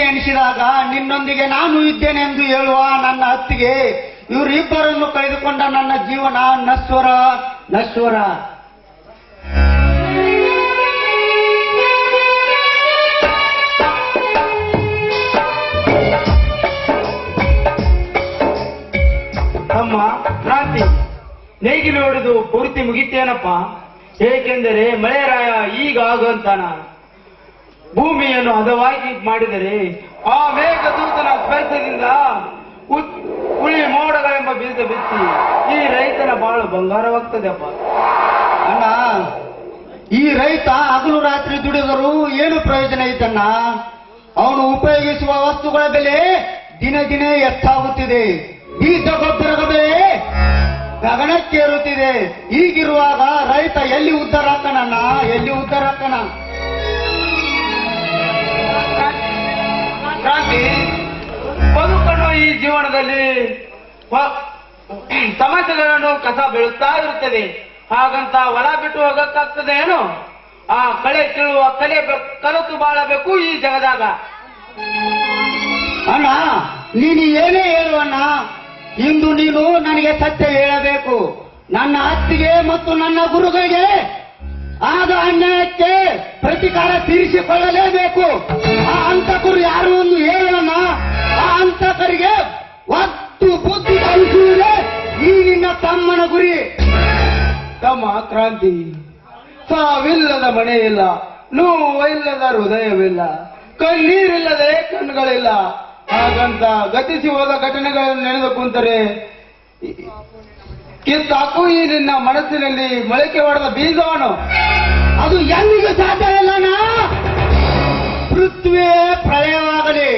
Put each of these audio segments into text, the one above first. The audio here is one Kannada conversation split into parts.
ಎನಿಸಿದಾಗ ನಿನ್ನೊಂದಿಗೆ ನಾನು ಇದ್ದೇನೆ ಎಂದು ಹೇಳುವ ನನ್ನ ಅತ್ತಿಗೆ ಇವರಿಬ್ಬರನ್ನು ಕಳೆದುಕೊಂಡ ನನ್ನ ಜೀವನ ನಶ್ವರ ನಶ್ವರ. ಅಮ್ಮ ಕ್ರಾಂತಿ, ನೇಗಿಲು ಹೊಡೆದು ಪೂರ್ತಿ ಮುಗಿತೇನಪ್ಪ. ಏಕೆಂದರೆ ಮಳೆರಾಯ ಈಗ ಆಗುವಂತಾನ. ಭೂಮಿಯನ್ನು ಹದವಾಗಿ ಮಾಡಿದರೆ ಆ ಮೇಘದೂತನ ಸ್ಪರ್ಶದಿಂದ ಹುಳಿ ಮೋಡಗಳೆಂಬ ಬೀಜ ಬಿತ್ತಿ ಈ ರೈತನ ಬಾಳು ಬಂಗಾರವಾಗ್ತದೆ ಅಪ್ಪ. ಅಣ್ಣ, ಈ ರೈತ ಹಗಲು ರಾತ್ರಿ ದುಡಿದರೂ ಏನು ಪ್ರಯೋಜನ ಐತಣ್ಣ. ಅವನು ಉಪಯೋಗಿಸುವ ವಸ್ತುಗಳ ಬೆಲೆ ದಿನೇ ದಿನೇ ಹೆಚ್ಚಾಗುತ್ತಿದೆ. ಬೀಜ ಗೊಬ್ಬರದ ಬೆಲೆ ಗಗನಕ್ಕೇರುತ್ತಿದೆ. ಹೀಗಿರುವಾಗ ರೈತ ಎಲ್ಲಿ ಉದ್ಧಾರ ಹಾಕಣ, ಎಲ್ಲಿ ಉದ್ಧಾರ ಹಾಕಣ? ಕ್ರಾಂತಿ, ಬದುಕನ್ನು ಈ ಜೀವನದಲ್ಲಿ ಸಮಸ್ಯೆಗಳನ್ನು ಕಸ ಬೀಳುತ್ತಾ ಇರುತ್ತದೆ. ಹಾಗಂತ ಹೊಲ ಬಿಟ್ಟು ಹೋಗಕ್ಕಾಗ್ತದೆ ಏನು? ಆ ಕಳೆ ಕೀಳುವ ಕಲಿತು ಬಾಳಬೇಕು ಈ ಜಗದಾಗ. ಅಣ್ಣ, ನೀನು ಏನೇ ಹೇಳುವಣ್ಣ, ಇಂದು ನೀನು ನನಗೆ ಸತ್ಯ ಹೇಳಬೇಕು. ನನ್ನ ಅತ್ತಿಗೆ ಮತ್ತು ನನ್ನ ಗುರುಗಳಿಗೆ ಆದ ಅನ್ಯಾಯಕ್ಕೆ ಪ್ರತಿಕಾರ ತೀರಿಸಿಕೊಳ್ಳಲೇಬೇಕು. ಆ ಹಂತಕರು ಯಾರು ಎಂದು ಹೇಳೋಣ. ಆ ಹಂತಕರಿಗೆ ಒತ್ತು ಬುದ್ಧಿ ಕಲಿಸುವುದೇ ಈ ನಿನ್ನ ತಮ್ಮನ ಗುರಿ. ತಮ್ಮ ಕ್ರಾಂತಿ, ಸಾವಿಲ್ಲದ ಮನೆ ಇಲ್ಲ, ನೋವಿಲ್ಲದ ಹೃದಯವಿಲ್ಲ, ಕಣ್ಣೀರಿಲ್ಲದೆ ಕಣ್ಣುಗಳಿಲ್ಲ. ಹಾಗಂತ ಗತಿಸಿ ಹೋದ ಘಟನೆಗಳನ್ನು ನೆನೆದು ಕುಂತರೆ ಕಿತ್ತಾಕು ಈ ನಿನ್ನ ಮನಸ್ಸಿನಲ್ಲಿ ಮೊಳಕೆ ಹೊಡೆದ ಬೀಜವನು. ಅದು ಎಂದಿಗೂ ಸಾಧ್ಯವಿಲ್ಲಣ್ಣ. ಪೃಥ್ವಿ ಪ್ರಳಯವಾಗಲಿ,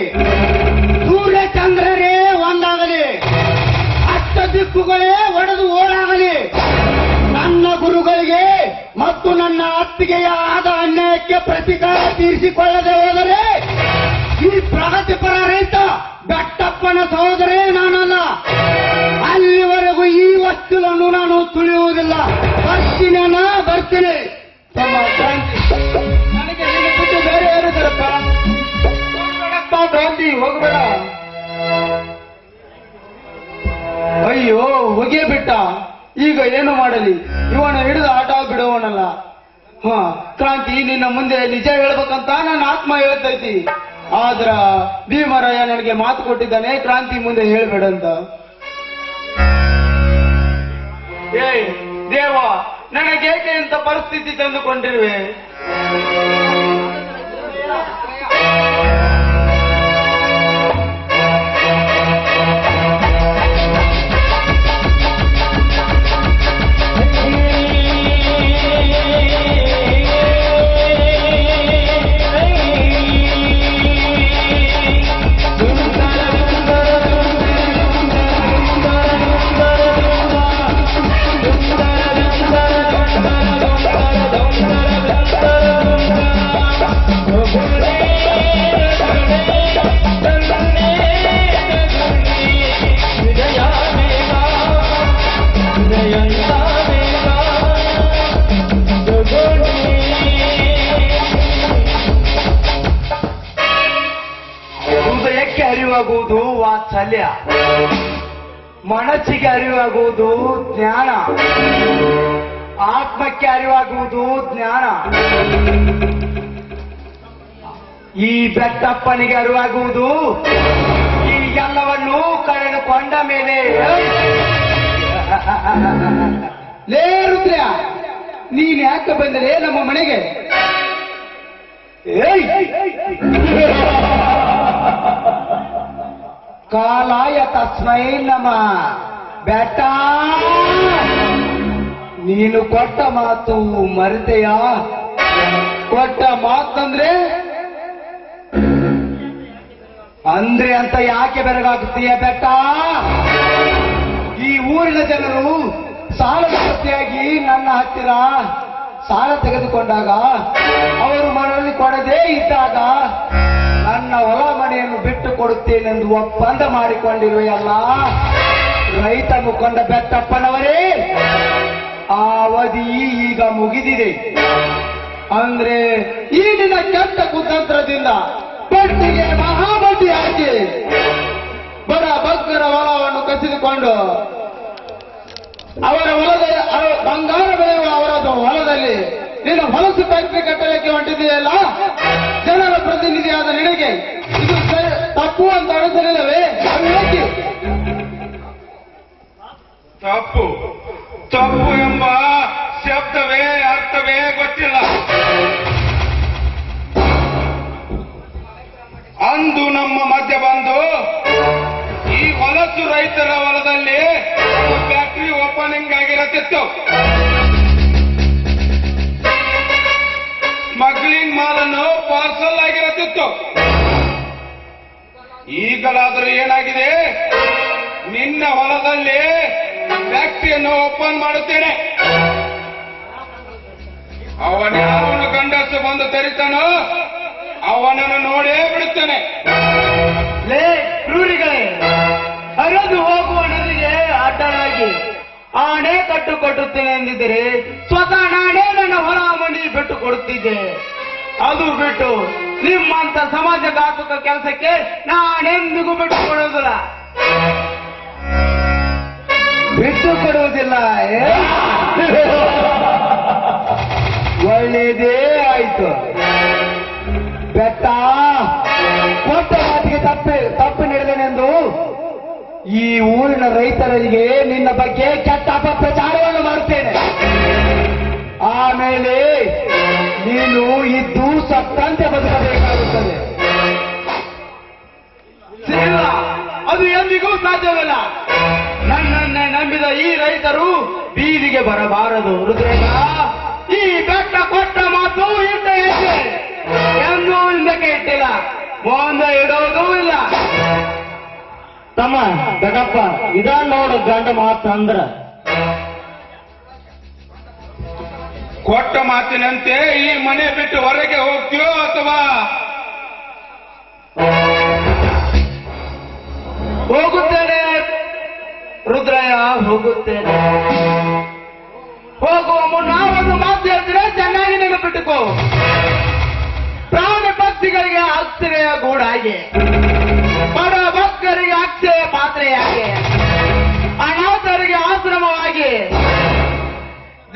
ಸೂರ್ಯ ಚಂದ್ರರೇ ಒಂದಾಗಲಿ, ಅಷ್ಟ ದಿಕ್ಕುಗಳೇ ಒಡೆದು ಓಡಾಗಲಿ, ನನ್ನ ಗುರುಗಳಿಗೆ ಮತ್ತು ನನ್ನ ಅತ್ತಿಗೆಯ ಆದ ಅನ್ಯಾಯಕ್ಕೆ ಪ್ರತಿಕಾರ ತೀರಿಸಿಕೊಳ್ಳದೆ ಹೋದರೆ ಈ ಪ್ರಗತಿಪರ ರೈತ ಬೆಟ್ಟಪ್ಪನ ಸಹೋದರೇ ನಾನಲ್ಲ. ಅಲ್ಲಿವರೆಗೂ ಈ ವಸ್ತುವನ್ನು ನಾನು ತುಳಿಯುವುದಿಲ್ಲ. ಬರ್ತೀನಿ. ತಮ್ಮ ಕ್ರಾಂತಿ, ನನಗೆ ನಿನ್ನ ಬಿಟ್ಟು ಬೇರೆ ಯಾರಿದ್ದಾರಪ್ಪ? ಕ್ರಾಂತಿ, ಹೋಗಬೇಡ. ಅಯ್ಯೋ, ಹೊಗೆ ಬಿಟ್ಟ. ಈಗ ಏನು ಮಾಡಲಿ? ಇವನ ಹಿಡಿದು ಆಟ ಬಿಡುವನಲ್ಲ. ಕ್ರಾಂತಿ, ನಿನ್ನ ಮುಂದೆ ನಿಜ ಹೇಳ್ಬೇಕಂತ ನನ್ನ ಆತ್ಮ ಹೇಳ್ತೈತಿ. ಆದ್ರ ಭೀಮರಾಯ ನನಗೆ ಮಾತು ಕೊಟ್ಟಿದ್ದಾನೆ, ಕ್ರಾಂತಿ ಮುಂದೆ ಹೇಳ್ಬೇಡಂತ. ದೇವ, ನನಗೇಕೆ ಇಂಥ ಪರಿಸ್ಥಿತಿ ತಂದುಕೊಂಡಿರುವೆ? ಹೃದಯಕ್ಕೆ ಅರಿವಾಗುವುದು ವಾತ್ಸಲ್ಯ, ಮನಸ್ಸಿಗೆ ಅರಿವಾಗುವುದು ಜ್ಞಾನ, ಆತ್ಮಕ್ಕೆ ಅರಿವಾಗುವುದು ಜ್ಞಾನ. ಈ ಬೆಟ್ಟಪ್ಪನಿಗೆ ಅರಿವಾಗುವುದು ಈ ಎಲ್ಲವನ್ನು ಕಳೆದುಕೊಂಡ ಮೇಲೆ. ಲೇ ರುದ್ರ, ನೀನ್ ಯಾಕೆ ಬಂದರೆ ನಮ್ಮ ಮನೆಗೆ? ಕಾಲಾಯ ತಸ್ಮೈ ನಮ. ಬೆಟ್ಟ, ನೀನು ಕೊಟ್ಟ ಮಾತು ಮರೆತೆಯ? ಕೊಟ್ಟ ಮಾತಂದ್ರೆ ಅಂತ ಯಾಕೆ ಬೆರಗಾಗುತ್ತೀಯ ಬೆಟ್ಟ? ಈ ಊರಿನ ಜನರು ಸಾಲದಾಸೆಯಾಗಿ ನನ್ನ ಹತ್ತಿರ ಸಾಲ ತೆಗೆದುಕೊಂಡಾಗ ಅವರು ಮನೆಯಲ್ಲಿ ಕೊಡದೇ ಇದ್ದಾಗ ನನ್ನ ಹೊಲ ಮನೆಯನ್ನು ಬಿಟ್ಟು ಕೊಡುತ್ತೇನೆಂದು ಒಪ್ಪಂದ ಮಾಡಿಕೊಂಡಿರುವೆಯಲ್ಲ ರೈತ ಮುಖಂಡ ಬೆಟ್ಟಪ್ಪನವರೇ, ಆ ಅವಧಿ ಈಗ ಮುಗಿದಿದೆ. ಅಂದ್ರೆ ಈಗಿನ ಕೆಟ್ಟ ಕುತಂತ್ರದಿಂದ ಪಟ್ಟಿಗೆ ಮಹಾಬಡ್ಡಿ ಹಾಕಿ ಬಡ ಭಕ್ತರ ಹೊಲವನ್ನು ಕಸಿದುಕೊಂಡು ಅವರ ಬಂಗಾರ ಬೆಳೆಯುವ ಅವರ ಹೊಲದಲ್ಲಿ ನೀನು ಹೊಲಸು ಫ್ಯಾಕ್ಟರಿ ಕಟ್ಟಲಿಕ್ಕೆ ಹೊಂಟಿದೆಯಲ್ಲ, ಜನರ ಪ್ರತಿನಿಧಿಯಾದ ನಿನಗೆ ಇದು ತಪ್ಪು ಅಂತ ಅನಿಸಲಿಲ್ಲವೇ? ಹೇಗೆ ತಪ್ಪು ತಪ್ಪು ಎಂಬ ಶಬ್ದವೇ ಅರ್ಥವೇ ಗೊತ್ತಿಲ್ಲ. ಅಂದು ನಮ್ಮ ಮಧ್ಯ ಬಂದು ಈ ಹೊಲಸು ರೈತರ ಹೊಲದಲ್ಲಿ ಫ್ಯಾಕ್ಟರಿ ಓಪನಿಂಗ್ ಆಗಿರತ್ತಿತ್ತು. ಸ್ಮಗ್ಲಿಂಗ್ ಮಾಲನ್ನು ಪಾರ್ಸಲ್ ಆಗಿರತ್ತಿತ್ತು. ಈಗಲಾದರೂ ಏನಾಗಿದೆ? ನಿನ್ನ ಹೊಲದಲ್ಲಿ ಫ್ಯಾಕ್ಟರಿಯನ್ನು ಓಪನ್ ಮಾಡುತ್ತೇನೆ. ಅವನು ಗಂಡಸು ಬಂದು ತರಿತಾನೋ ಅವನನ್ನು ನೋಡೇ ಬಿಡುತ್ತೇನೆ. ಲೇ ಕ್ರೂರಿಗಳೇ, ಹರಿದು ಹೋಗುವ ನದಿಗೆ ಅಡ್ಡಲಾಗಿ ಆಣೆ ಕಟ್ಟು ಕೊಟ್ಟುತ್ತೇನೆ ಎಂದಿದ್ದರೆ ಸ್ವತಃ ನಾನೇ ನನ್ನ ಹೊಲ ಮನಿ ಬಿಟ್ಟು ಕೊಡುತ್ತಿದ್ದೆ. ಅದು ಬಿಟ್ಟು ನಿಮ್ಮಂತ ಸಮಾಜಘಾತುಕ ಕೆಲಸಕ್ಕೆ ನಾನೆಂದಿಗೂ ಬಿಟ್ಟು ಕೊಡುವುದಿಲ್ಲ. ಬಿಟ್ಟು ಕೊಡುವುದಿಲ್ಲ. ಒಳ್ಳೆಯದೇ ಆಯ್ತು. ಬೆಟ್ಟ ಕೊಟ್ಟ ಮಾತಿಗೆ ತಪ್ಪು ನಡೆದನೆಂದು ಈ ಊರಿನ ರೈತರಿಗೆ ನಿನ್ನ ಬಗ್ಗೆ ಕೆಟ್ಟ ಅಪಪ್ರಚಾರವನ್ನು ಮಾಡುತ್ತೇನೆ. ಆಮೇಲೆ ನೀನು ಇದ್ದು ಸತ್ತಂತೆ ಬದುಕಬೇಕಾಗುತ್ತದೆ. ಇಲ್ಲ, ಅದು ಎಂದಿಗೂ ಸಾಧ್ಯವಿಲ್ಲ. ನನ್ನನ್ನೇ ನಂಬಿದ ಈ ರೈತರು ಬೀದಿಗೆ ಬರಬಾರದು. ರುದ್ರೇಶ, ಈ ಬೆಟ್ಟ ಕೊಟ್ಟ ಮಾತು ಇಟ್ಟ ಹೆಜ್ಜೆ ಎಂದೂ ಹಿಂದಕ್ಕೆ ಇಟ್ಟಿಲ್ಲ, ಮುಂದೆ ಇಡೋದೂ ಇಲ್ಲ. ತಮ್ಮ ದೊಡ್ಡಪ್ಪ ಇದ ನೋಡು ಗಂಡ ಮಾತು ಅಂದ್ರ ಕೊಟ್ಟ ಮಾತಿನಂತೆ ಈ ಮನೆ ಬಿಟ್ಟು ಹೊರಗೆ ಹೋಗ್ತೀಯೋ ಅಥವಾ ಹೋಗುತ್ತೇನೆ ರುದ್ರಯ್ಯ, ಹೋಗುತ್ತೇನೆ. ಹೋಗುವ ಮುನ್ನ ಒಂದು ಮಾತು ಹೇಳ್ತೀರ, ಚೆನ್ನಾಗಿ ನೆನಪಿಟ್ಟುಕೋ. ಪ್ರಾಣಿ ಪಕ್ಷಿಗಳಿಗೆ ಅಕ್ಷರೆಯ ಗೂಡಾಗಿ, ಬಡ ಭಕ್ತರಿಗೆ ಅಕ್ಷಯ ಪಾತ್ರೆಯಾಗಿ, ಅನಾಥರಿಗೆ ಆಶ್ರಮವಾಗಿ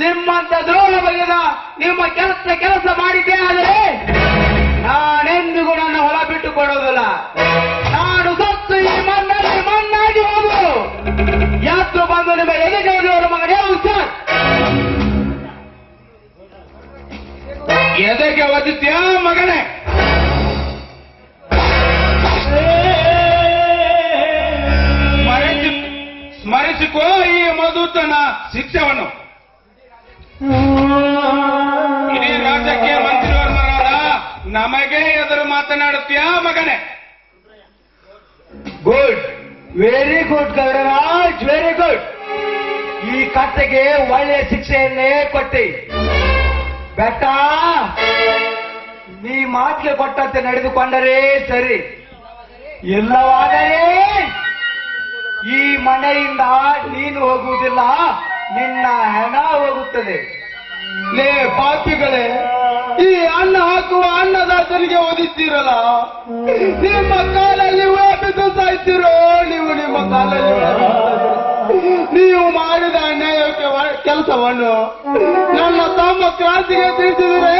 ನಿಮ್ಮಂತ ದ್ರೋಹ ಬಗೆದ ನಿಮ್ಮ ಕೆಲಸ ಮಾಡಿದ್ದೇ ಆದರೆ ನಾನೆಂದಿಗೂ ನನ್ನ ಹೊಲ ಬಿಟ್ಟು ಕೊಡೋದಿಲ್ಲ. ನಾನು ಸತ್ತು ಈ ಮಣ್ಣಲ್ಲಿ ಮಣ್ಣಾಗಿ ಹೋಗುವುದು. ಯಾತ್ರು ಬಂದು ನಿಮ್ಮ ಎದೆಗೆಯವರ ಮಗನೇ ಸರ್, ಎದೆಗೆ ಒದಿತ್ಯಾ ಮಗನೇ? ಸ್ಮರಿಸಿಕೋ ಈ ಮಧುತನ ಶಿಕ್ಷೆಯನ್ನು. ಇಡೀ ರಾಜ್ಯಕ್ಕೆ ಮಂತ್ರಿವರ್ಮರಾದ ನಮಗೆ ಎದುರು ಮಾತನಾಡುತ್ತೀಯಾ ಮಗನೇ? Good, very good Gowdaraj, very good. ಈ ಕತ್ತೆಗೆ ಒಳ್ಳೆಯ ಶಿಕ್ಷೆಯನ್ನೇ ಕೊಟ್ಟಿ. ಬೆಟ್ಟ, ನೀ ಮಾತಿಗೆ ಕೊಟ್ಟಂತೆ ನಡೆದುಕೊಂಡರೆ ಸರಿ, ಇಲ್ಲವಾದರೆ ಈ ಮನೆಯಿಂದ ನೀನು ಹೋಗುವುದಿಲ್ಲ, ನಿನ್ನ ಹೆಣ ಹೋಗುತ್ತದೆ. ಲೇ ಪಾಪಿಗಳೇ, ಈ ಅನ್ನ ಹಾಕುವ ಅನ್ನದಾತನಿಗೆ ಓದಿದ್ದೀರಲ್ಲ, ನಿಮ್ಮ ಕಾಲಲ್ಲಿ ಬಿದ್ದು ಸಾಯ್ತಿರೋ ನೀವು. ನಿಮ್ಮ ಕಾಲಲ್ಲಿ ನೀವು ಮಾಡಿದ ಅನ್ಯಾಯಕ್ಕೆ ಕೆಲಸವನ್ನು ನನ್ನ ತಮ್ಮ ಕ್ರಾಂತಿಗೆ ತಿಳಿಸಿದರೆ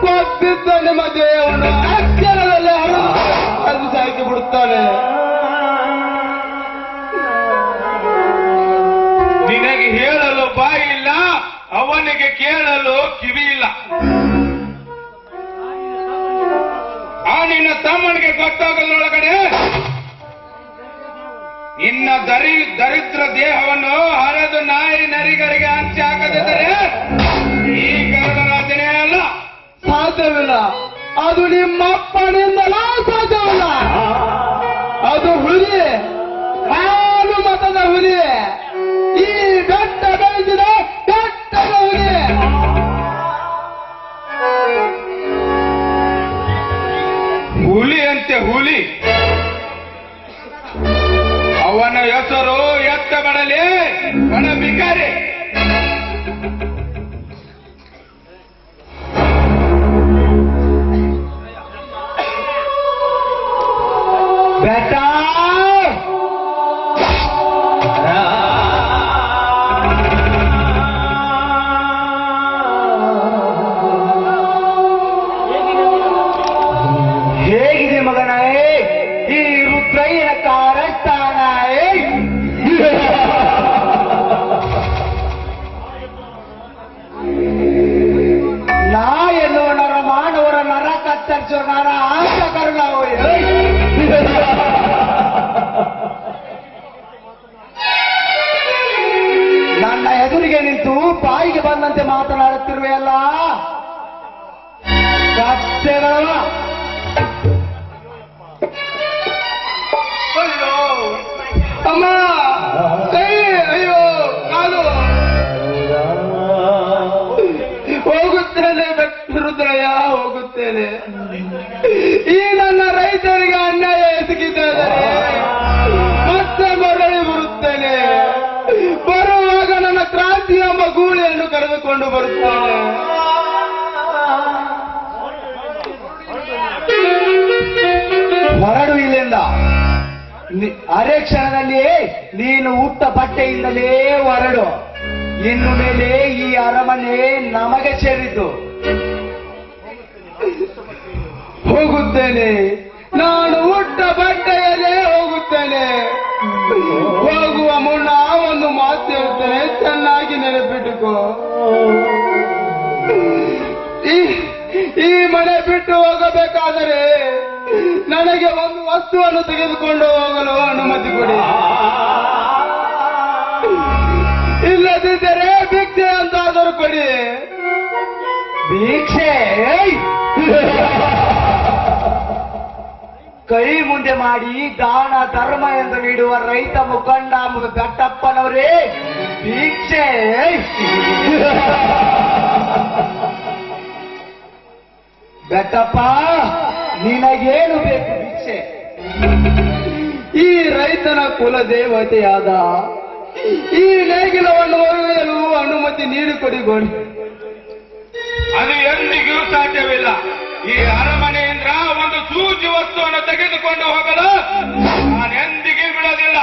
ಕೊಬ್ಬಿದ್ದ ನಿಮ್ಮ ದೇಹವನ್ನು ಅಕ್ಷರದಲ್ಲಿ ಹರಿದು ಸಾಕಿ ಬಿಡುತ್ತಾನೆ. ನಿನಗೆ ಹೇಳಲು ಬಾಯಿ ಇಲ್ಲ, ಅವನಿಗೆ ಕೇಳಲು ಕಿವಿ ಇಲ್ಲ. ಆ ನಿನ್ನ ತಮ್ಮನಿಗೆ ಗೊತ್ತಾಗಲೊಳಗಡೆ ನಿನ್ನ ದರಿದ್ರ ದೇಹವನ್ನು ಹರಿದು ನಾಯಿ ನರಿಗಳಿಗೆ ಹಂಚಿ ಹಾಕದಿದ್ದರೆ ಈ ಗರುಡರಾಜನೇ ಅಲ್ಲ. ಸಾಧ್ಯವಿಲ್ಲ, ಅದು ನಿಮ್ಮಪ್ಪನಿಂದಲೂ ಸಾಧ್ಯವಿಲ್ಲ. ಅದು ಹುಲಿ, ಹಾಲು ಮತದ ಹುಲಿ, ಈ ಬೆಟ್ಟ ಬೆಳೆಸಿದ ಬೆಟ್ಟದ ಹುಲಿ. ಹುಲಿ ಅಂತೆ ಹುಲಿ. ಅವನ ಹೆಸರು ಎತ್ತ ಬಡಲಿ ಹಣ ಬಿಕಾರಿ. ಅಯ್ಯೋ ಅಮ್ಮ ಕೈ ಅಯ್ಯೋ ಕಾಲು ಹೋಗುತ್ತೇನೆ ರುದ್ರಯ್ಯ ಹೋಗುತ್ತೇನೆ. ಈ ನನ್ನ ರೈತರಿಗೆ ಅನ್ಯಾಯ ಎಸಗಿದ್ದಾರೆ. ಮತ್ತೆ ಮರಳಿ ಬರುತ್ತೇನೆ. ಬರುವಾಗ ನನ್ನ ಕ್ರಾಂತಿ ಎಂಬ ಗೂಳಿಯನ್ನು ಕರೆದುಕೊಂಡು ಬರುತ್ತೇನೆ. ಹೊರಡು ಇಲ್ಲಿಂದ. ಅರೆ ಕ್ಷಣದಲ್ಲಿ ನೀನು ಹುಟ್ಟ ಬಟ್ಟೆಯಿಂದಲೇ ಹೊರಡು. ಇನ್ನು ಮೇಲೆ ಈ ಅರಮನೆ ನಮಗೆ ಸೇರಿದ್ದು. ಹೋಗುತ್ತೇನೆ. ನಾನು ಹುಟ್ಟ ಬಟ್ಟೆಯಲ್ಲೇ ಹೋಗುತ್ತೇನೆ. ಹೋಗುವ ಮುನ್ನ ಒಂದು ಮಾತು ಹೇಳ್ತೇನೆ, ಚೆನ್ನಾಗಿ ನೆನಪಿಟ್ಟುಕೋ. ಈ ಮನೆ ಬಿಟ್ಟು ಹೋಗಬೇಕಾದರೆ ನನಗೆ ಒಂದು ವಸ್ತುವನ್ನು ತೆಗೆದುಕೊಂಡು ಹೋಗಲು ಅನುಮತಿ ಕೊಡಿ. ಇಲ್ಲದಿದ್ದರೆ ಭಿಕ್ಷೆ ಅಂತಾದರೂ ಕೊಡಿ. ಭಿಕ್ಷೆ? ಕೈ ಮುಂದೆ ಮಾಡಿ ದಾನ ಧರ್ಮ ಎಂದು ನೀಡುವ ರೈತ ಮುಖಂಡ ಬೆಟ್ಟಪ್ಪನವರೇ ಭಿಕ್ಷೆ? ಬೆಟ್ಟಪ್ಪ, ನಿನಗೇನು ಬೇಕು ಭಿಕ್ಷೆ? ಈ ರೈತನ ಕುಲ ದೇವತೆಯಾದ ಈ ನೇಗಿಲವನ್ನು ಒಯ್ಯಲು ಅನುಮತಿ ನೀಡಿಕೊಡಿಕೊಳ್ಳಿ. ಅದು ಎಂದಿಗೂ ಸಾಧ್ಯವಿಲ್ಲ. ಈ ಅರಮನೆಯಿಂದ ಒಂದು ಸೂಜಿ ವಸ್ತುವನ್ನು ತೆಗೆದುಕೊಂಡು ಹೋಗಲು ನಾನೆಂದಿಗೂ ಬಿಡೋದಿಲ್ಲ.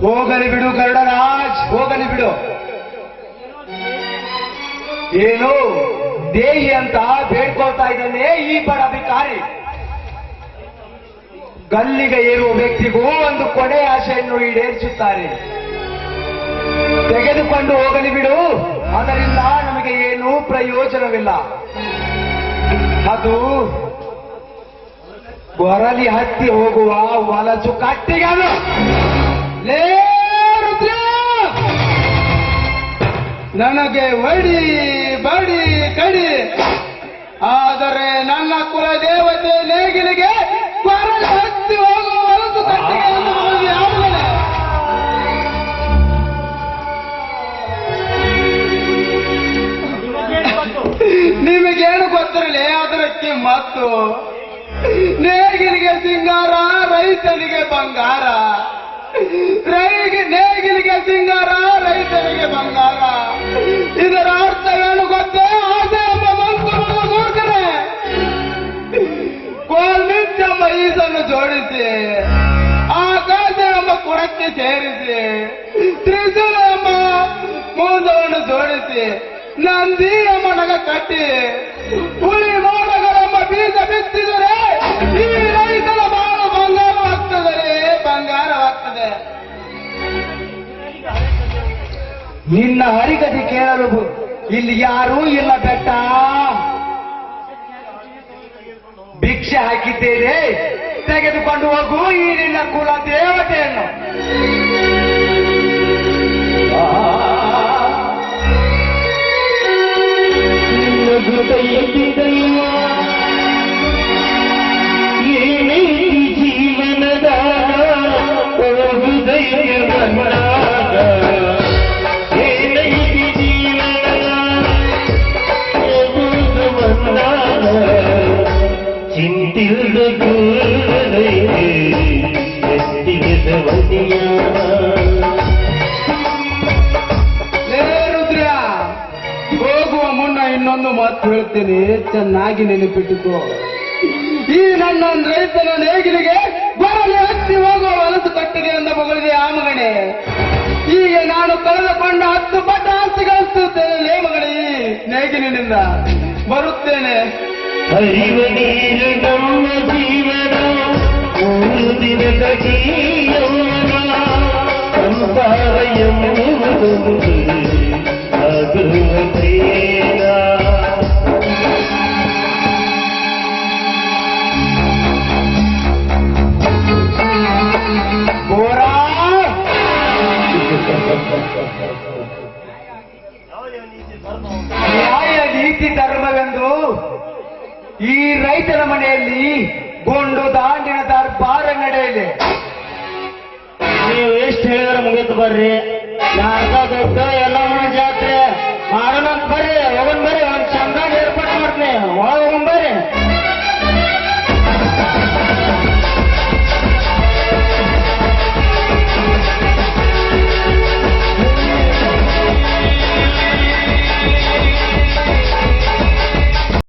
ಹೋಗಲಿ ಬಿಡು ಗರುಡರಾಜ್, ಹೋಗಲಿ ಬಿಡು. ಏನು ದೇಹಿ ಅಂತ ಬೇಡ್ಕೊಳ್ತಾ ಇದ್ದಾನೆ ಈ ಬಡ ಭಿಕಾರಿ. ಗಲ್ಲಿಗೆ ಏರುವ ವ್ಯಕ್ತಿಗೂ ಒಂದು ಕೊನೆ ಆಶೆಯನ್ನು ಈಡೇರಿಸುತ್ತಾರೆ. ತೆಗೆದುಕೊಂಡು ಹೋಗಲಿ ಬಿಡು, ಅದರಿಂದ ನಮಗೆ ಏನೂ ಪ್ರಯೋಜನವಿಲ್ಲ. ಅದು ಗೊರಲಿ ಹತ್ತಿ ಹೋಗುವ ವಲಸು ಕಟ್ಟಿಗನು. ಲೇ ರುದ್ರ, ನನಗೆ ಒಡಿ ಬಡಿ ಕಡಿ, ಆದರೆ ನನ್ನ ಕುಲ ದೇವತೆ ನೇಗಿಲಿಗೆ ಕೊರಲು ಹತ್ತಿ ಹೋಗುವ ಹೊಲಸು ಕಟ್ಟಿಗೆ ಯಾವುದಿಲ್ಲ. ನಿಮಗೇನು ಗೊತ್ತಿರಲಿ ಅದಕ್ಕೆ ಮತ್ತು ನೇಗಿಲಿಗೆ ಸಿಂಗಾರ, ರೈತನಿಗೆ ಬಂಗಾರ. ನೇಗಿಲಿಗೆ ಸಿಂಗಾರ, ರೈತನಿಗೆ ಬಂಗಾರ. ಇದರ ಅರ್ಥವೇನು ಗೊತ್ತೇ? ಆಸೆ ಎಂಬ ಮಂಕುಮದ ಮೂರ್ಖನೆ ಕೋಲ್ಮಿಂಚೆಂಬ ಈಸನ್ನು ಜೋಡಿಸಿ, ಆಕಾಶ ಎಂಬ ಕುಡಕ್ಕೆ ಸೇರಿಸಿ, ತ್ರಿಶೂಲ ಎಂಬ ಮೂಂದವನ್ನು ಜೋಡಿಸಿ, ನಂದಿ ಎಂಬ ನಗ ಕಟ್ಟಿ, ಹುಳಿ ಮೋಡಗಳೆಂಬ ಬೀಜ ಬಿತ್ತಿದರೆ ಈ ರೈತನ ಬಾಳು ಬಂಗಾರವಾಗ್ತದೆ, ಬಂಗಾರವಾಗ್ತದೆ. ನಿನ್ನ ಹರಿಗತಿ ಕೇಳಲು ಇಲ್ಲಿ ಯಾರೂ ಇಲ್ಲ ಬೆಟ್ಟ. ಭಿಕ್ಷೆ ಹಾಕಿದ್ದೇನೆ, ತೆಗೆದುಕೊಂಡು ಹೋಗು ಈ ನಿನ್ನ ಕುಲ ದೇವತೆಯನ್ನು. ಏನೇ ಜೀವನದ ಏನೈತಿ ಜೀವನದ ಚಿಂತಿಲ್ದ ರುದ್ರ, ಹೋಗುವ ಮುನ್ನ ಇನ್ನೊಂದು ಮಾತು ಹೇಳ್ತೇನೆ, ಚೆನ್ನಾಗಿ ನೆನಪಿಟ್ಟುಕೋ. ಈ ನನ್ನ ರೈತನ ನೇಗಿಲಿಗೆ ಬರಲಿ ಹತ್ತಿ ಹೋಗುವ ಹೊಲಸು ಕಟ್ಟಿಗೆ ಎಂದ ಮಗಳಿಗೆ ಆ ಮಗನೇ. ಈಗ ನಾನು ಕಳೆದುಕೊಂಡ 10 ಪಟ್ಟ ಆಸ್ತಿ ಗಳಿಸುತ್ತೇನೆ. ಲೇ ಮಗನೇ, ನೇಗಿಲಿನಿಂದ ಬರುತ್ತೇನೆ. ಹರಿವ ನೀರು ನಮ್ಮ ಜೀವನ, 3 ದಿನದ ಜೀವನ, ಸಂಸಾರ ಎಂಬುದು ಆಗುವ ಪ್ರೇಮ. ನ್ಯಾಯ ನೀತಿ ಧರ್ಮವೆಂದು ಈ ರೈತನ ಮನೆಯಲ್ಲಿ ಗೊಂಡು ದಾಂಡಿನ ದರ್ಬಾರ ನಡೆಯಲಿ. ನೀವು ಎಷ್ಟು ಹೇಳಿದ್ರೆ ಮುಗಿತು ಬರ್ರಿ. ಯಾರ್ದ ದೊಡ್ಡ ಎಲ್ಲ ಜಾತ್ರೆ ಮಾಡೋಣ ಬರ್ರಿ, ಹೋಗೋಣ ಬರ್ರಿ.